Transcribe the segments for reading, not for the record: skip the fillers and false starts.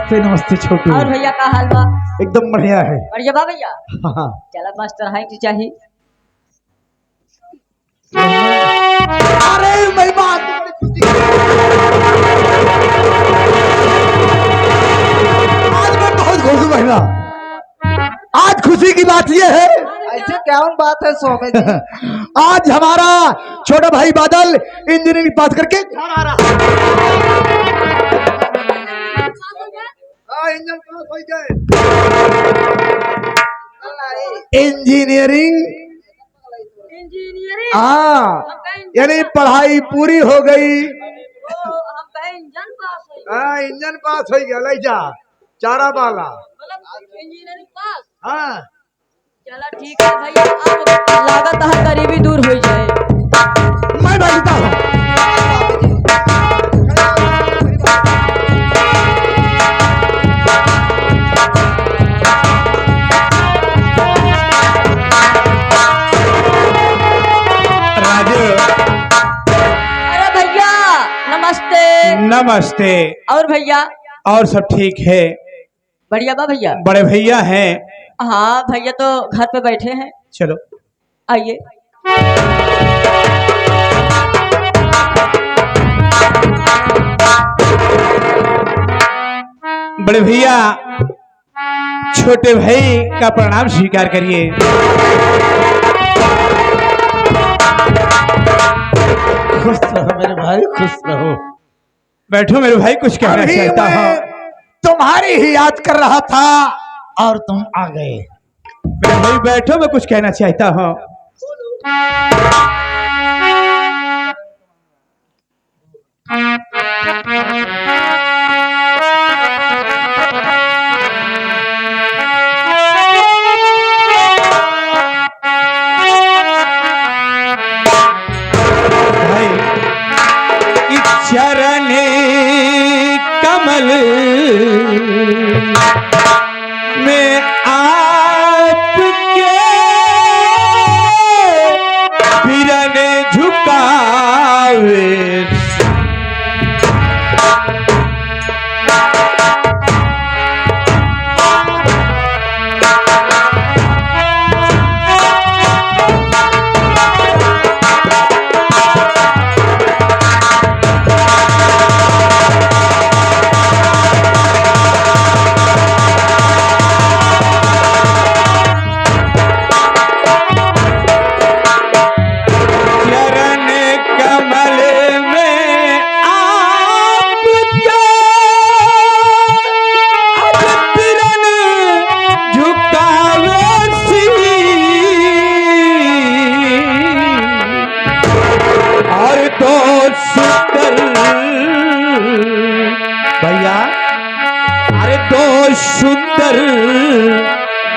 नमस्ते नमस्ते छोटू। और भैया का हाल बा? एकदम बढ़िया है। बढ़िया बा भैया। हाँ। चला मास्टर हाई की चाहिए। अरे मेरी बात आज मैं बहुत खुश हूँ महिला। आज खुशी की बात यह है, ऐसे क्या बात है सोमे जी? आज हमारा छोटा भाई बादल इंजीनियरिंग पास करके घर आ रहा है। इंजन पास हो गए। इंजीनियरिंग हाँ, यानी पढ़ाई पूरी हो गई। हाँ, इंजन पास हो गया। ले जा चारा वाला इंजीनियरिंग पास। हाँ चला ठीक है भैया, अब लागत है गरीबी दूर हो जाए। मैं भेजता हूँ। राजू अरे भैया नमस्ते। नमस्ते। और भैया और सब ठीक है? बढ़िया बा भैया। बड़े भैया हैं? हाँ भैया तो घर पे बैठे हैं। चलो आइए। बड़े भैया छोटे भाई का प्रणाम स्वीकार करिए। खुश रहो मेरे भाई, खुश रहो। बैठो मेरे भाई, कुछ कहना चाहता हूँ। तुम्हारी ही याद कर रहा था और तुम आ गए। मेरे भाई बैठो, मैं कुछ कहना चाहता हूँ। चरण कमल में आपके बिरन झुकावे। सुंदर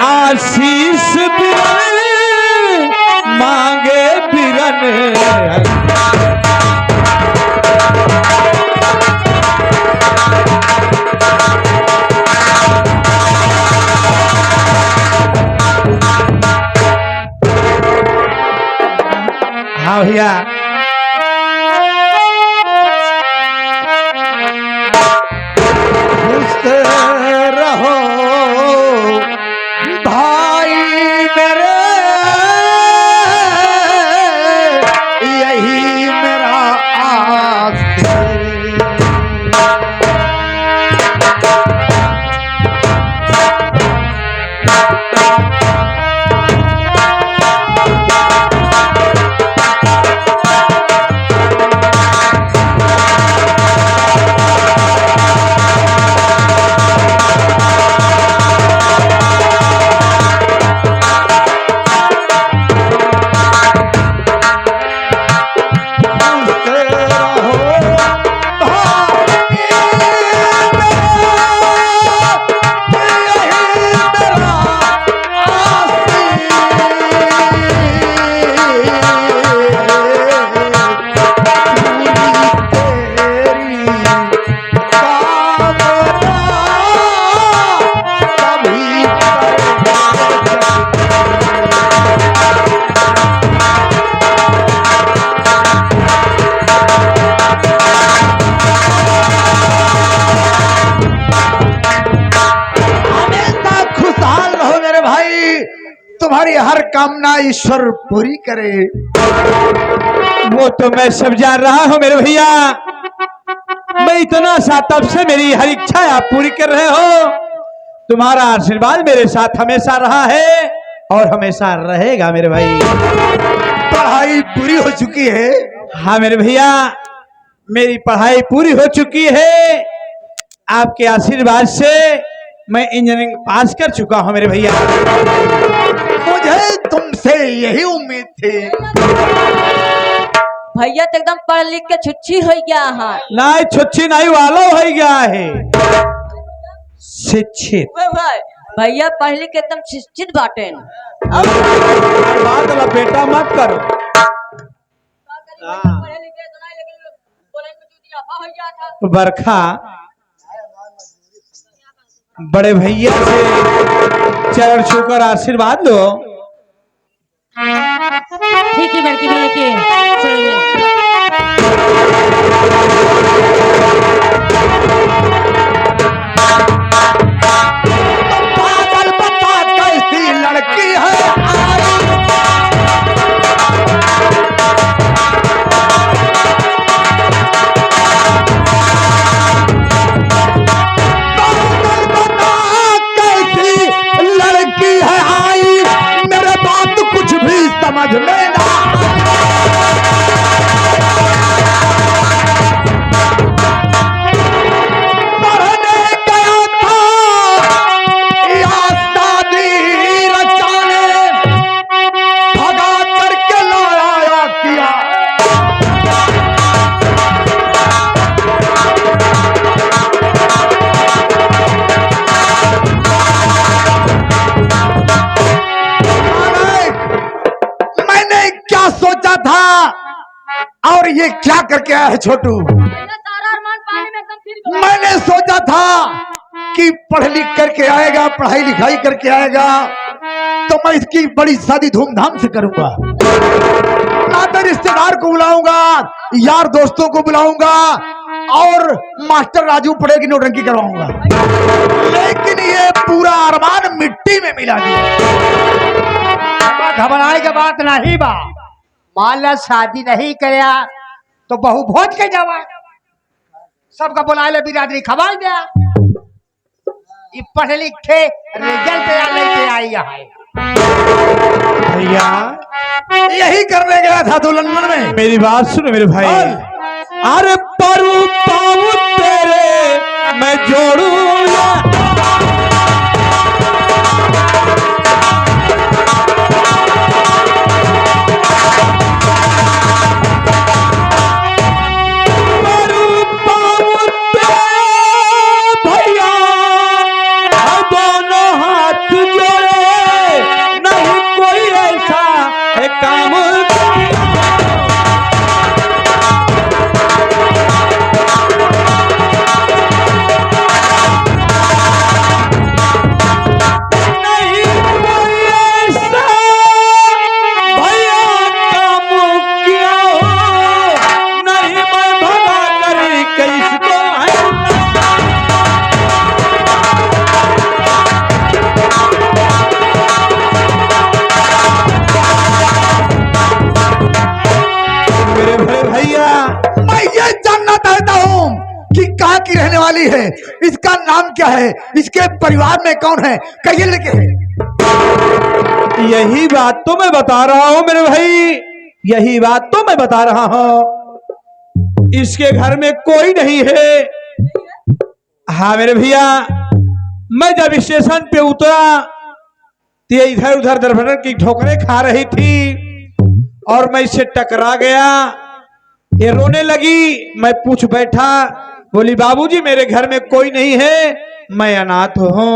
आशीष बिरन मांगे बिरन। हाँ भैया रहो भाई मेरे, यही मेरा आस है। तुम्हारी हर कामना ईश्वर पूरी करे। वो तो मैं सब जान रहा हूँ मेरे भैया, मैं इतना सा तब से मेरी हर इच्छा आप पूरी कर रहे हो। तुम्हारा आशीर्वाद मेरे साथ हमेशा रहा है और हमेशा रहेगा मेरे भाई। पढ़ाई पूरी हो चुकी है? हाँ मेरे भैया, मेरी पढ़ाई पूरी हो चुकी है। आपके आशीर्वाद से मैं इंजीनियरिंग पास कर चुका हूं मेरे भैया। मुझे तुमसे यही उम्मीद थी। भैया तो एकदम पढ़ लिख के छुच्छी हो गया है। नहीं छुच्छी नहीं, वाला हो गया है, शिक्षित। भैया पढ़ लिख के एकदम शिक्षित बाटे। बात बेटा मत करो। बरखा बड़े भैया से चरण छूकर आशीर्वाद लो। ठीक है बड़की भैया के पागल बता कैसी लड़की है समझ में ना। पढ़ने गया था या शादी रचाने, भगा करके लाया किया। सोचा था और ये क्या करके आया है छोटू। मैंने सोचा था कि पढ़ लिख करके आएगा, पढ़ाई लिखाई करके आएगा तो मैं इसकी बड़ी शादी धूमधाम से करूंगा। नाते रिश्तेदार को बुलाऊंगा, यार दोस्तों को बुलाऊंगा और मास्टर राजू पढ़ेगी नौटंकी करवाऊंगा। लेकिन ये पूरा अरमान मिट्टी में मिला दिया। घबराए के बात नहीं बा। मान ला शादी नहीं करया तो बहु भोज के जावा, सबका बुलाए ले बिरादरी खबा दिया। ये पढ़े लिखे रिजल्ट लेके आई है। भैया यही करने गया था तो लंदन में। मेरी बात सुनो मेरे भाई। अरे परू पाऊ तेरे मैं जोड़ू की रहने वाली है, इसका नाम क्या है, इसके परिवार में कौन है, कहिए लेके है। यही बात तो मैं बता रहा हूं मेरे भाई, यही बात तो मैं बता रहा हूं। इसके घर में कोई नहीं है। हाँ मेरे भैया, मैं जब स्टेशन पे उतरा तो ये इधर उधर दरभंगा की ठोकरें खा रही थी और मैं इससे टकरा गया। ये रोने लगी, मैं पूछ बैठा, बोली बाबूजी मेरे घर में कोई नहीं है, मैं अनाथ हूँ।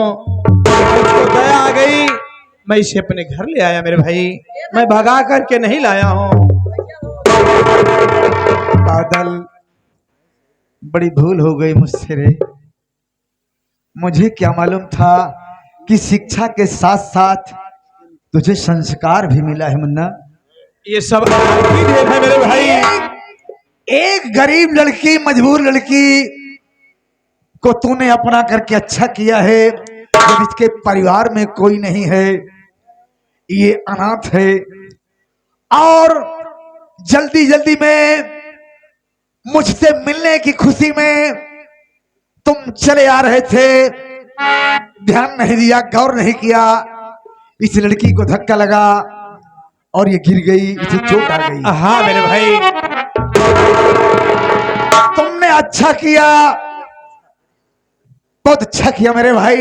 उसको दया आ गई, मैं इसे अपने घर ले आया मेरे भाई, मैं भगा करके नहीं लाया हूँ। बादल बड़ी भूल हो गई मुझसे रे, मुझे क्या मालूम था कि शिक्षा के साथ साथ तुझे संस्कार भी मिला है मुन्ना। ये सब आपकी देन है मेरे भाई। एक गरीब लड़की, मजबूर लड़की को तूने अपना करके अच्छा किया है। जब इसके परिवार में कोई नहीं है, ये अनाथ है और जल्दी जल्दी में मुझसे मिलने की खुशी में तुम चले आ रहे थे, ध्यान नहीं दिया, गौर नहीं किया, इस लड़की को धक्का लगा और ये गिर गई, इसे चोट आ गई। हाँ मेरे भाई, तुमने अच्छा किया, बहुत अच्छा किया मेरे भाई।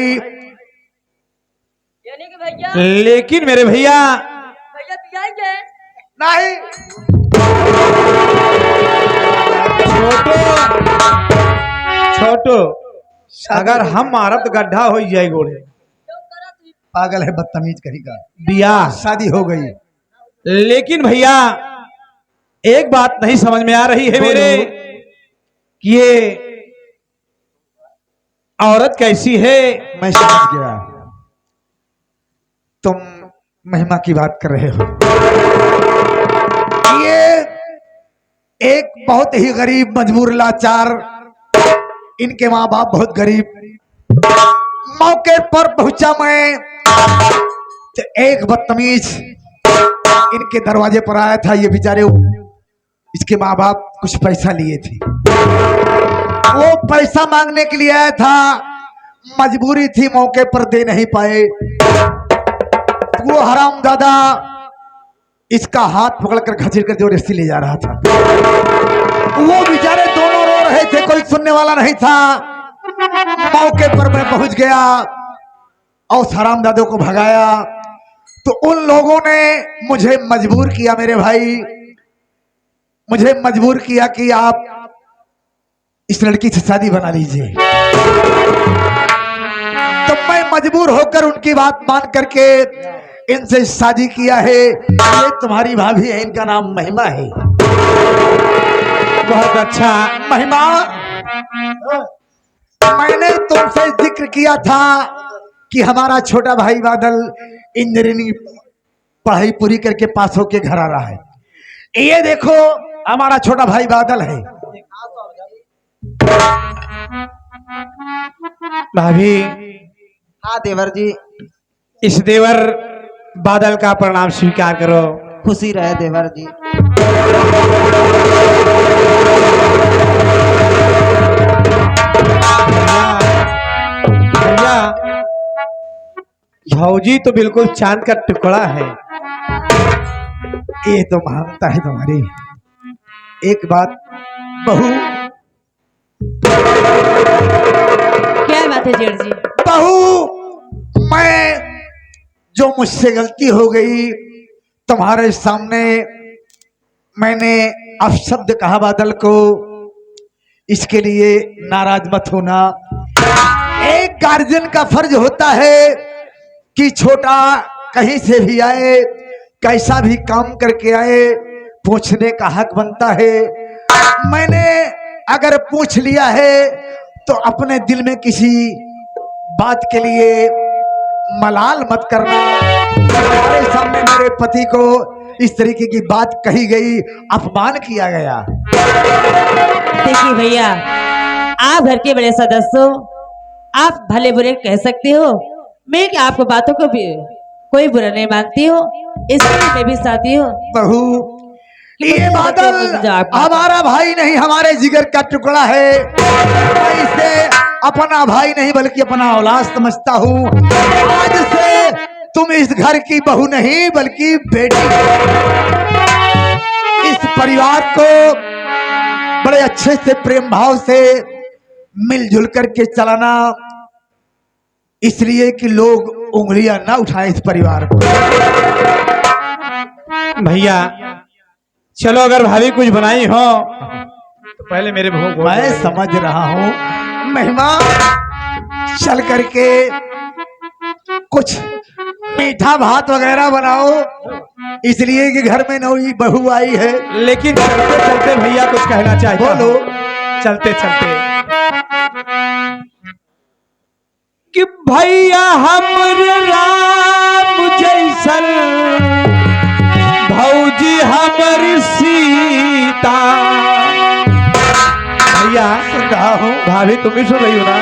यानी कि भैया लेकिन मेरे भैया भैया पियाएंगे नहीं, छोटो अगर हम मारब तो गड्ढा हो जाए गोड़े। पागल है, बदतमीज कहेगा। बियाह शादी हो गई। लेकिन भैया एक बात नहीं समझ में आ रही है मेरे कि ये औरत कैसी है। मैं समझ गया, तुम महिमा की बात कर रहे हो। ये एक बहुत ही गरीब, मजबूर, लाचार, इनके माँ बाप बहुत गरीब। मौके पर पहुंचा मैं तो एक बदतमीज इनके दरवाजे पर आया था। ये बेचारे, इसके माँ बाप कुछ पैसा लिए थे, वो पैसा मांगने के लिए आया था, मजबूरी थी, मौके पर दे नहीं पाए। वो हरामजादा इसका हाथ पकड़कर घसीट कर जबरदस्ती ले जा रहा था। वो बेचारे दोनों रो रहे थे, कोई सुनने वाला नहीं था। मौके पर मैं पहुंच गया और उस हरामजादों को भगाया तो उन लोगों ने मुझे मजबूर किया, मेरे भाई, मुझे मजबूर किया कि आप इस लड़की से शादी बना लीजिए। तो मैं मजबूर होकर उनकी बात मान करके इनसे शादी किया है। ये तुम्हारी भाभी है, इनका नाम महिमा है। बहुत अच्छा। महिमा, मैंने तुमसे जिक्र किया था कि हमारा छोटा भाई बादल इंजीनियरिंग पढ़ाई पूरी करके पास होके घर आ रहा है। ये देखो हमारा छोटा भाई बादल है। भाभी, हाँ देवर जी, इस देवर बादल का प्रणाम स्वीकार करो। खुशी रहे देवर जी। भैया, भौजी तो बिल्कुल चांद का टुकड़ा है। ये तो मानता है तुम्हारी एक बात। बहू, क्या बात है जेठ जी? बहू, मैं जो मुझसे गलती हो गई तुम्हारे सामने, मैंने अपशब्द कहा बादल को, इसके लिए नाराज मत होना। एक गार्जियन का फर्ज होता है कि छोटा कहीं से भी आए, कैसा भी काम करके आए, पूछने का हक बनता है। मैंने अगर पूछ लिया है तो अपने दिल में किसी बात के लिए मलाल मत करना। हमारे सामने मेरे पति को इस तरीके की बात कही गई, अपमान किया गया। देखिए भैया, आप घर के बड़े सदस्य हो, आप भले बुरे कह सकते हो, मैं क्या आपको बातों को भी कोई बुरा नहीं मानती हो, इसलिए मैं भी साथी हूँ। बहू, ये बादल हमारा भाई नहीं, हमारे जिगर का टुकड़ा है। मैं इसे अपना भाई नहीं बल्कि अपना औलाद समझता हूँ। आज से तुम इस घर की बहू नहीं बल्कि बेटी। इस परिवार को बड़े अच्छे से प्रेम भाव से मिलजुल करके चलाना, इसलिए कि लोग उंगलियां ना उठाएं इस परिवार को। भैया चलो, अगर भाभी कुछ बनाई हो तो पहले मेरे भोग को मैं समझ रहा हूँ महिमा, चल करके कुछ मीठा भात वगैरह बनाओ, इसलिए कि घर में नई बहू आई है। लेकिन चलते चलते भैया कुछ कहना चाहता हूं। बोलो। चलते चलते कि भैया हमरे राम जैसन, भौजी हमरी सीता। भैया सुन रहा हूँ, भाभी तुम भी सुन रही हो ना,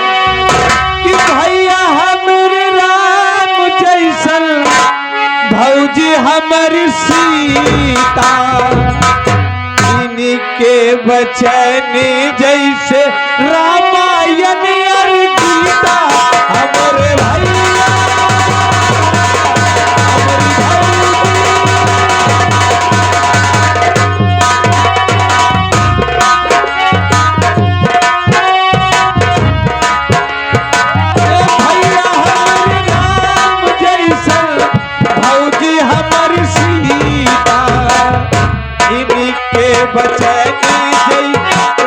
कि भैया हमरे राम जैसन, भौजी हमारी सीता इनके वचन जैसे रामायण और गीता हमारे भैया बचन जय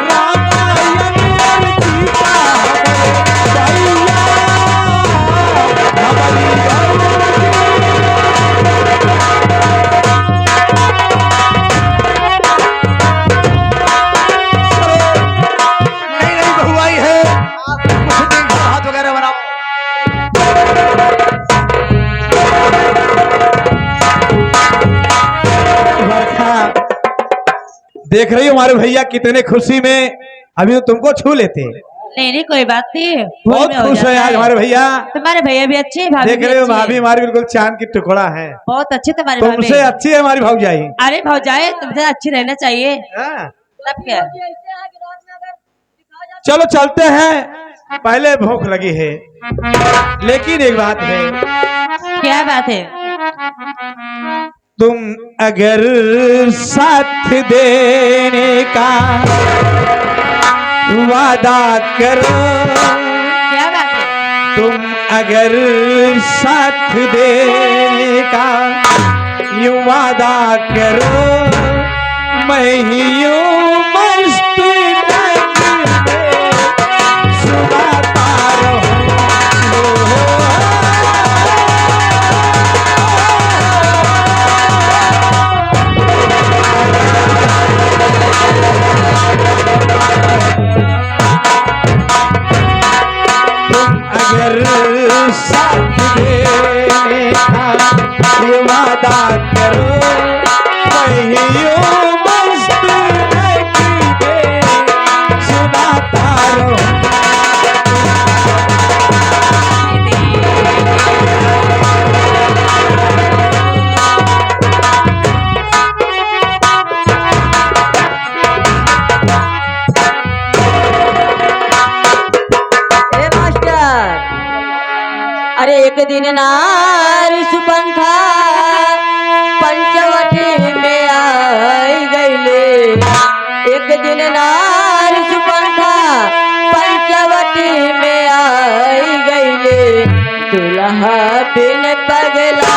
रामायण और गीता हमारे भैया नहीं नहीं बहू आई है, कुछ दिन का हाथ वगैरह बनाओ। देख रही हो हमारे भैया कितने खुशी में, अभी तो तुमको छू लेते। नहीं नहीं कोई बात नहीं, भूल बहुत में हो खुश है जाता आज हमारे भैया। तुम्हारे भैया भी अच्छे हैं, भाभी देख भी रहे हो अच्छी है। भाभी हमारी बिल्कुल चांद की टुकड़ा है, बहुत अच्छे तुम्हारे तुमसे भाभी। अच्छी है हमारी भौजाई। अरे भौजाई तुमसे अच्छी रहना चाहिए, हाँ। तब क्या। चलो चलते हैं, पहले भूख लगी है, लेकिन एक बात है, क्या बात है? तुम अगर साथ देने का वादा करो, क्या बात है? तुम अगर साथ देने का यूं वादा करो, मैं ही यूं मस्त नगमे सुनाता अगर साथ देने का ये वादा करो, मैं यूं मस्त नगमे सुनाता रहूं। ए मास्टर, अरे एक दिन नारी सुपंखा पंचवटी में आई गईले। एक दिन नारी सुपंखा पंचवटी में आई गईले। दुल्हा बिन पगला